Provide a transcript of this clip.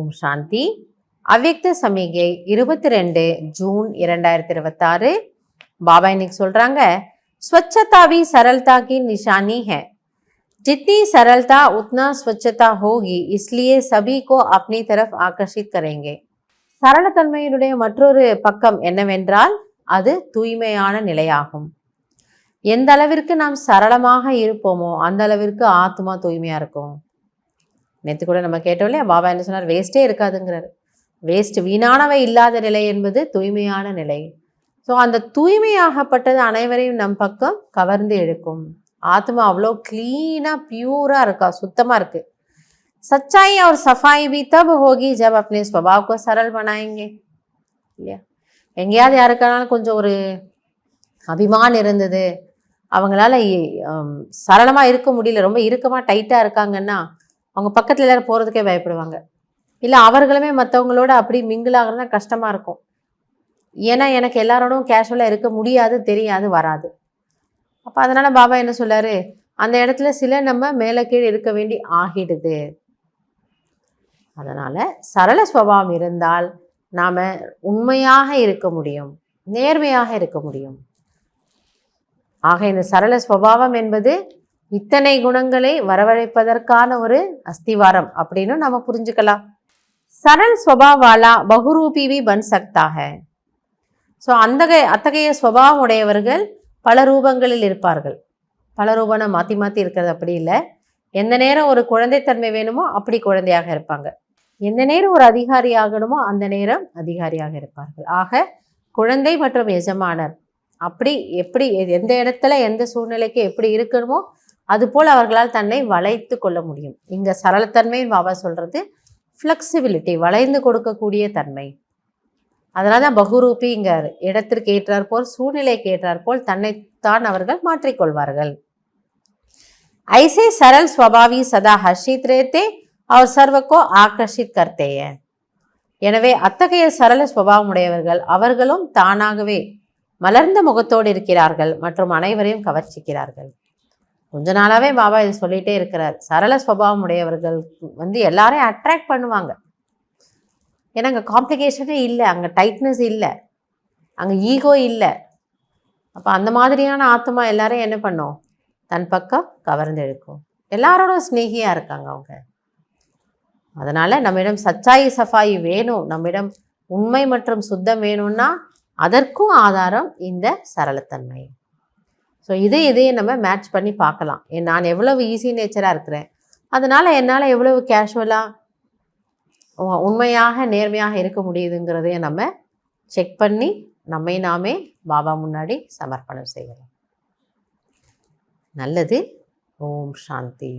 ஓம் சாந்தி. அவ்யக்த சமிகை 22 ஜூன் 2026. பாபா இன்னைக்கு சொல்றாங்க, स्वच्छता भी सरलता की निशानी है, जितनी सरलता उतना स्वच्छता होगी, इसलिए सभी को अपनी तरफ आकर्षित करेंगे. சரளத்தன்மையினுடைய மற்றொரு பக்கம் என்னவென்றால் அது தூய்மையான நிலையாகும். எந்த அளவிற்கு நாம் சரளமாக இருப்போமோ அந்த அளவிற்கு ஆத்மா தூய்மையா இருக்கும். நேற்று கூட நம்ம கேட்டோம் இல்லையா, பாபா என்ன சொன்னார், வேஸ்டே இருக்காதுங்கிறார். வேஸ்ட், வீணானவை இல்லாத நிலை என்பது தூய்மையான நிலை. ஸோ அந்த தூய்மையாகப்பட்டது அனைவரையும் நம் பக்கம் கவர்ந்து எடுக்கும். ஆத்மா அவ்வளோ கிளீனாக பியூராக இருக்கா, சுத்தமாக இருக்கு. सच्चाई और सफाई भी तब होगी जब अपने स्वभाव को सरल बनाएंगे இல்லையா. எங்கேயாவது யாருக்கானாலும் கொஞ்சம் ஒரு அபிமானம் இருந்தது, அவங்களால சரளமாக இருக்க முடியல, ரொம்ப இறுக்கமாக டைட்டாக இருக்காங்கன்னா அவங்க பக்கத்தில் எல்லாரும் போகிறதுக்கே பயப்படுவாங்க. இல்லை அவர்களுமே மற்றவங்களோட அப்படி மிங்கிள் ஆகிறதுனா கஷ்டமாக இருக்கும். ஏன்னா எனக்கு எல்லாரோடும் கேஷுவலாக இருக்க முடியாது, தெரியாது, வராது. அப்போ அதனால் பாபா என்ன சொல்லாரு, அந்த இடத்துல சில நம்ம மேலே கீழே இருக்க வேண்டி ஆகிடுது. அதனால் சரள ஸ்வபாவம் இருந்தால் நாம் உண்மையாக இருக்க முடியும், நேர்மையாக இருக்க முடியும். ஆக இந்த சரள ஸ்வபாவம் என்பது இத்தனை குணங்களை வரவழைப்பதற்கான ஒரு அஸ்திவாரம் அப்படின்னு நம்ம புரிஞ்சுக்கலாம். சரள் ஸ்வபாவாலா பகுரூபி பன் சக்தா ஹை. ஸோ அத்தகைய ஸ்வபாவம் உடையவர்கள் பல ரூபங்களில் இருப்பார்கள். பல ரூபனை மாற்றி மாற்றி இருக்கிறது அப்படி இல்லை. எந்த நேரம் ஒரு குழந்தைத்தன்மை வேணுமோ அப்படி குழந்தையாக இருப்பாங்க, எந்த நேரம் ஒரு அதிகாரி ஆகணுமோ அந்த நேரம் அதிகாரியாக இருப்பார்கள். ஆக குழந்தை மற்றும் எஜமானர் அப்படி எப்படி எந்த இடத்துல எந்த சூழ்நிலைக்கு எப்படி இருக்கணுமோ அதுபோல் அவர்களால் தன்னை வளைத்து கொள்ள முடியும். இங்கே சரளத்தன்மை பாபா சொல்கிறது ஃப்ளெக்சிபிலிட்டி, வளைந்து கொடுக்கக்கூடிய தன்மை. அதனால தான் பகுரூபி இங்க இடத்திற்கு ஏற்றார் போல், சூழ்நிலைக்கு ஏற்றார் போல் தன்னைத்தான் அவர்கள் மாற்றிக்கொள்வார்கள். ஐசே சரல் ஸ்வபாவி சதா ஹர்ஷித் ரேத்தே அவர் சர்வக்கோ ஆகர்ஷித் கர்த்தேய. எனவே அத்தகைய சரள ஸ்வபாவம் உடையவர்கள் அவர்களும் தானாகவே மலர்ந்த முகத்தோடு இருக்கிறார்கள் மற்றும் அனைவரையும் கவர்ச்சிக்கிறார்கள். கொஞ்ச நாளாவே பாபா இது சொல்லிட்டே இருக்கிறார். சரள ஸ்வபாவம் உடையவர்கள் எல்லாரையும் அட்ராக்ட் பண்ணுவாங்க. ஏன்னா அங்கே காம்ப்ளிகேஷனே இல்லை, அங்கே டைட்னஸ் இல்லை, அங்கே ஈகோ இல்லை. அப்போ அந்த மாதிரியான ஆத்மா எல்லாரையும் என்ன பண்ணும், தன் பக்கம் கவர்ந்து எடுக்கும். எல்லாரோட ஸ்நேகியாக இருக்காங்க அவங்க. அதனால் நம்மிடம் சச்சாயி சஃபாயி வேணும், நம்மிடம் உண்மை மற்றும் சுத்தம் வேணும்னா அதற்கும் ஆதாரம் இந்த சரளத்தன்மை. ஸோ இதையே நம்ம மேட்ச் பண்ணி பார்க்கலாம். நான் எவ்வளவு ஈஸி நேச்சராக இருக்கிறேன், அதனால் என்னால் எவ்வளவு கேஷுவலாக உண்மையாக நேர்மையாக இருக்க முடியுதுங்கிறதையும் நம்ம செக் பண்ணி நம்மை நாமே பாபா முன்னாடி சமர்ப்பணம் செய்யலாம். நல்லது. ஓம் சாந்தி.